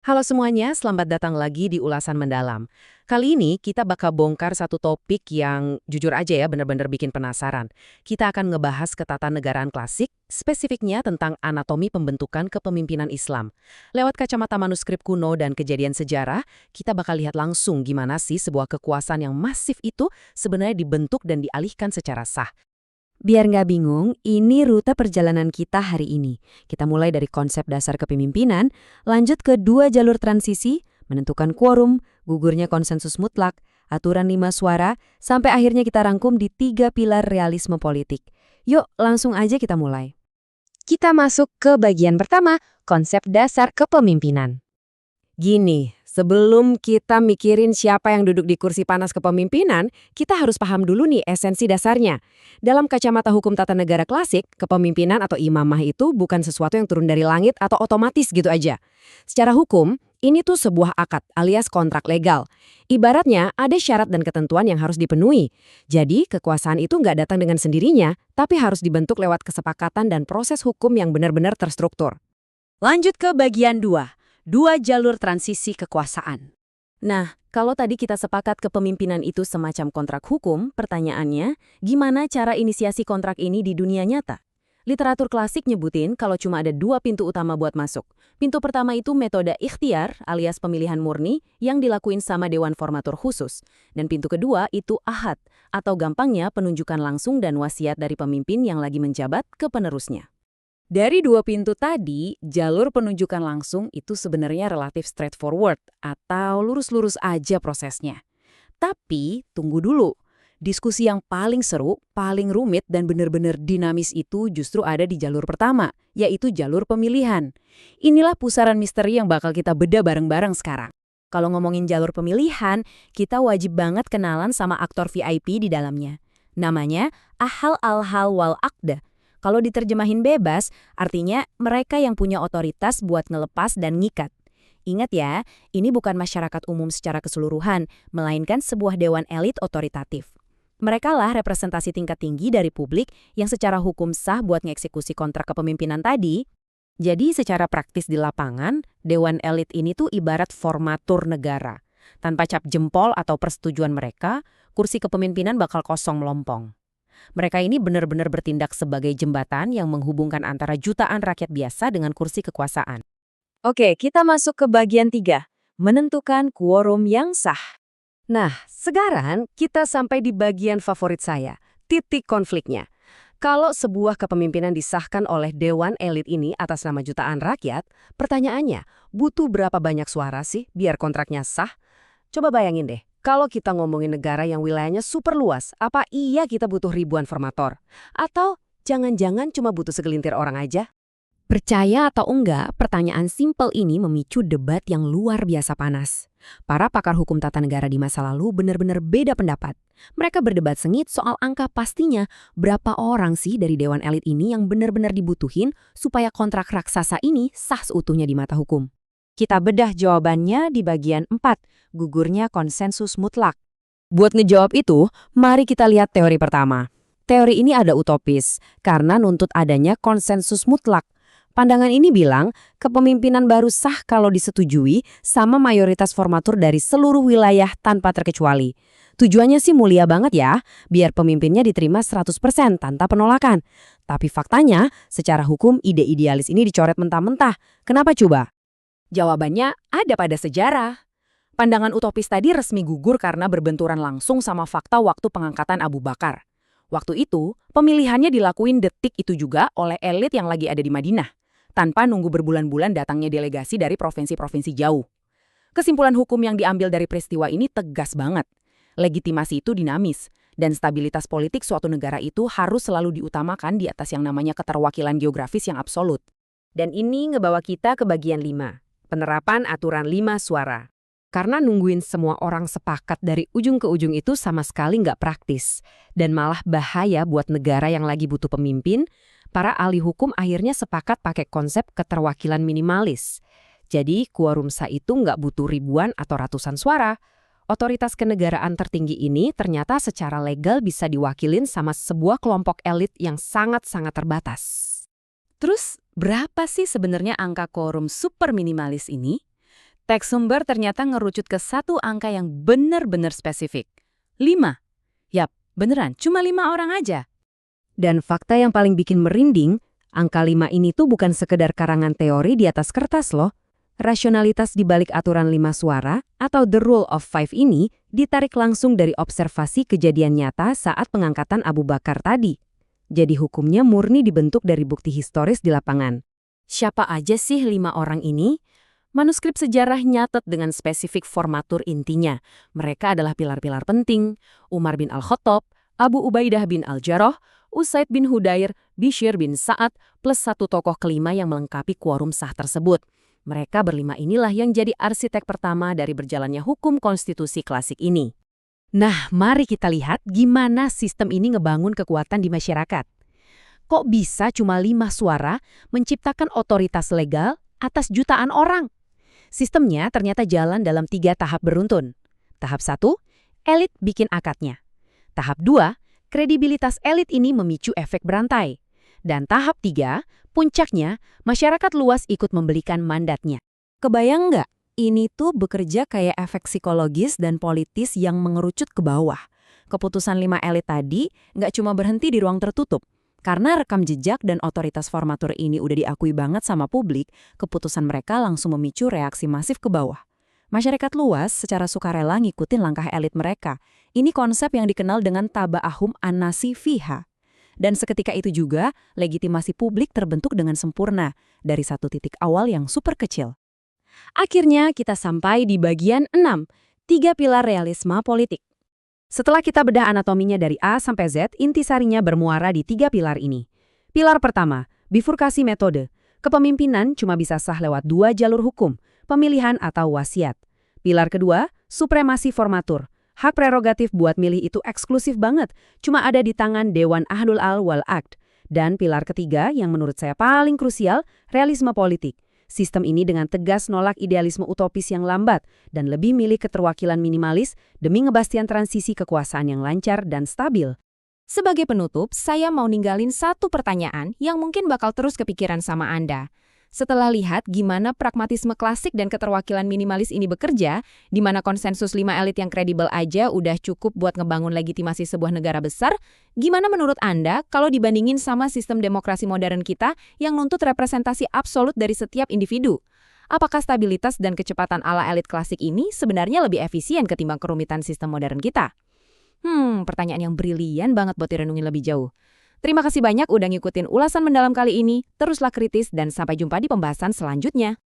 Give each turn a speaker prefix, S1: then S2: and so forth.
S1: Halo semuanya, selamat datang lagi di Ulasan Mendalam. Kali ini kita bakal bongkar satu topik yang jujur aja ya bener-bener bikin penasaran. Kita akan ngebahas ketatanegaraan klasik, spesifiknya tentang anatomi pembentukan kepemimpinan Islam. Lewat kacamata manuskrip kuno dan kejadian sejarah, kita bakal lihat langsung gimana sih sebuah kekuasaan yang masif itu sebenarnya dibentuk dan dialihkan secara sah.
S2: Biar nggak bingung, ini rute perjalanan kita hari ini. Kita mulai dari konsep dasar kepemimpinan, lanjut ke dua jalur transisi, menentukan quorum, gugurnya konsensus mutlak, aturan 5 suara, sampai akhirnya kita rangkum di 3 pilar realisme politik. Yuk, langsung aja kita mulai.
S3: Kita masuk ke bagian pertama, konsep dasar kepemimpinan.
S1: Gini, sebelum kita mikirin siapa yang duduk di kursi panas kepemimpinan, kita harus paham dulu nih esensi dasarnya. Dalam kacamata hukum tata negara klasik, kepemimpinan atau imamah itu bukan sesuatu yang turun dari langit atau otomatis gitu aja. Secara hukum, ini tuh sebuah akad alias kontrak legal. Ibaratnya ada syarat dan ketentuan yang harus dipenuhi. Jadi, kekuasaan itu nggak datang dengan sendirinya, tapi harus dibentuk lewat kesepakatan dan proses hukum yang benar-benar terstruktur.
S2: Lanjut ke bagian 2, dua jalur transisi kekuasaan. Nah, kalau tadi kita sepakat kepemimpinan itu semacam kontrak hukum, pertanyaannya, gimana cara inisiasi kontrak ini di dunia nyata? Literatur klasik nyebutin kalau cuma ada 2 pintu utama buat masuk. Pintu pertama itu metode ikhtiar alias pemilihan murni yang dilakuin sama Dewan Formatur khusus. Dan pintu kedua itu ahad atau gampangnya penunjukan langsung dan wasiat dari pemimpin yang lagi menjabat ke penerusnya. Dari 2 pintu tadi, jalur penunjukan langsung itu sebenarnya relatif straightforward atau lurus-lurus aja prosesnya. Tapi, tunggu dulu. Diskusi yang paling seru, paling rumit, dan benar-benar dinamis itu justru ada di jalur pertama, yaitu jalur pemilihan. Inilah pusaran misteri yang bakal kita bedah bareng-bareng sekarang. Kalau ngomongin jalur pemilihan, kita wajib banget kenalan sama aktor VIP di dalamnya. Namanya Ahal al-Hal wal-Aqda. Kalau diterjemahin bebas, artinya mereka yang punya otoritas buat ngelepas dan ngikat. Ingat ya, ini bukan masyarakat umum secara keseluruhan, melainkan sebuah dewan elit otoritatif. Mereka lah representasi tingkat tinggi dari publik yang secara hukum sah buat ngeksekusi kontrak kepemimpinan tadi. Jadi secara praktis di lapangan, dewan elit ini tuh ibarat formatur negara. Tanpa cap jempol atau persetujuan mereka, kursi kepemimpinan bakal kosong melompong. Mereka ini benar-benar bertindak sebagai jembatan yang menghubungkan antara jutaan rakyat biasa dengan kursi kekuasaan.
S3: Oke, kita masuk ke bagian 3, menentukan quorum yang sah.
S1: Nah, sekarang kita sampai di bagian favorit saya, titik konfliknya. Kalau sebuah kepemimpinan disahkan oleh dewan elit ini atas nama jutaan rakyat, pertanyaannya, butuh berapa banyak suara sih biar kontraknya sah? Coba bayangin deh, kalau kita ngomongin negara yang wilayahnya super luas, apa iya kita butuh ribuan formator? Atau jangan-jangan cuma butuh segelintir orang aja?
S2: Percaya atau enggak, pertanyaan simpel ini memicu debat yang luar biasa panas. Para pakar hukum tata negara di masa lalu benar-benar beda pendapat. Mereka berdebat sengit soal angka pastinya berapa orang sih dari dewan elit ini yang benar-benar dibutuhin supaya kontrak raksasa ini sah seutuhnya di mata hukum.
S3: Kita bedah jawabannya di bagian 4, gugurnya konsensus mutlak.
S1: Buat ngejawab itu, mari kita lihat teori pertama. Teori ini ada utopis, karena nuntut adanya konsensus mutlak. Pandangan ini bilang, kepemimpinan baru sah kalau disetujui sama mayoritas formatur dari seluruh wilayah tanpa terkecuali. Tujuannya sih mulia banget ya, biar pemimpinnya diterima 100% tanpa penolakan. Tapi faktanya, secara hukum ide idealis ini dicoret mentah-mentah. Kenapa coba? Jawabannya ada pada sejarah. Pandangan utopis tadi resmi gugur karena berbenturan langsung sama fakta waktu pengangkatan Abu Bakar. Waktu itu, pemilihannya dilakuin detik itu juga oleh elit yang lagi ada di Madinah, tanpa nunggu berbulan-bulan datangnya delegasi dari provinsi-provinsi jauh. Kesimpulan hukum yang diambil dari peristiwa ini tegas banget. Legitimasi itu dinamis, dan stabilitas politik suatu negara itu harus selalu diutamakan di atas yang namanya keterwakilan geografis yang absolut. Dan ini ngebawa kita ke bagian 5. Penerapan aturan 5 suara. Karena nungguin semua orang sepakat dari ujung ke ujung itu sama sekali nggak praktis. Dan malah bahaya buat negara yang lagi butuh pemimpin, para ahli hukum akhirnya sepakat pakai konsep keterwakilan minimalis. Jadi quorum sah itu nggak butuh ribuan atau ratusan suara. Otoritas kenegaraan tertinggi ini ternyata secara legal bisa diwakilin sama sebuah kelompok elit yang sangat-sangat terbatas.
S2: Terus, berapa sih sebenarnya angka quorum super minimalis ini? Teks sumber ternyata ngerucut ke satu angka yang benar-benar spesifik. 5. Yap, beneran, cuma 5 orang aja.
S1: Dan fakta yang paling bikin merinding, angka 5 ini tuh bukan sekedar karangan teori di atas kertas loh. Rasionalitas di balik aturan 5 suara atau the rule of five ini ditarik langsung dari observasi kejadian nyata saat pengangkatan Abu Bakar tadi. Jadi hukumnya murni dibentuk dari bukti historis di lapangan.
S2: Siapa aja sih 5 orang ini? Manuskrip sejarah nyatet dengan spesifik formatur intinya. Mereka adalah pilar-pilar penting, Umar bin Al-Khattab, Abu Ubaidah bin Al-Jarrah, Usaid bin Hudair, Bishr bin Sa'ad, plus satu tokoh kelima yang melengkapi quorum sah tersebut. Mereka berlima inilah yang jadi arsitek pertama dari berjalannya hukum konstitusi klasik ini.
S1: Nah, mari kita lihat gimana sistem ini ngebangun kekuatan di masyarakat. Kok bisa cuma 5 suara menciptakan otoritas legal atas jutaan orang? Sistemnya ternyata jalan dalam 3 tahap beruntun. Tahap 1, elit bikin akadnya. Tahap 2, kredibilitas elit ini memicu efek berantai. Dan tahap 3, puncaknya, masyarakat luas ikut membelikan mandatnya.
S2: Kebayang nggak? Ini tuh bekerja kayak efek psikologis dan politis yang mengerucut ke bawah. Keputusan 5 elit tadi nggak cuma berhenti di ruang tertutup. Karena rekam jejak dan otoritas formatur ini udah diakui banget sama publik, keputusan mereka langsung memicu reaksi masif ke bawah. Masyarakat luas secara sukarela ngikutin langkah elit mereka. Ini konsep yang dikenal dengan taba'ahum an-nasi fiha. Dan seketika itu juga, legitimasi publik terbentuk dengan sempurna dari satu titik awal yang super kecil.
S1: Akhirnya kita sampai di bagian 6, 3 pilar realisme politik. Setelah kita bedah anatominya dari A sampai Z, intisarinya bermuara di 3 pilar ini. Pilar pertama, bifurkasi metode. Kepemimpinan cuma bisa sah lewat 2 jalur hukum, pemilihan atau wasiat. Pilar kedua, supremasi formatur. Hak prerogatif buat milih itu eksklusif banget, cuma ada di tangan Dewan Ahlul Al wal Aqd. Dan pilar ketiga yang menurut saya paling krusial, realisme politik. Sistem ini dengan tegas nolak idealisme utopis yang lambat dan lebih milih keterwakilan minimalis demi ngebastian transisi kekuasaan yang lancar dan stabil.
S3: Sebagai penutup, saya mau ninggalin satu pertanyaan yang mungkin bakal terus kepikiran sama Anda. Setelah lihat gimana pragmatisme klasik dan keterwakilan minimalis ini bekerja, di mana konsensus 5 elit yang kredibel aja udah cukup buat ngebangun legitimasi sebuah negara besar, gimana menurut Anda kalau dibandingin sama sistem demokrasi modern kita yang nuntut representasi absolut dari setiap individu? Apakah stabilitas dan kecepatan ala elit klasik ini sebenarnya lebih efisien ketimbang kerumitan sistem modern kita? Pertanyaan yang brilian banget buat direnungin lebih jauh. Terima kasih banyak udah ngikutin ulasan mendalam kali ini. Teruslah kritis dan sampai jumpa di pembahasan selanjutnya.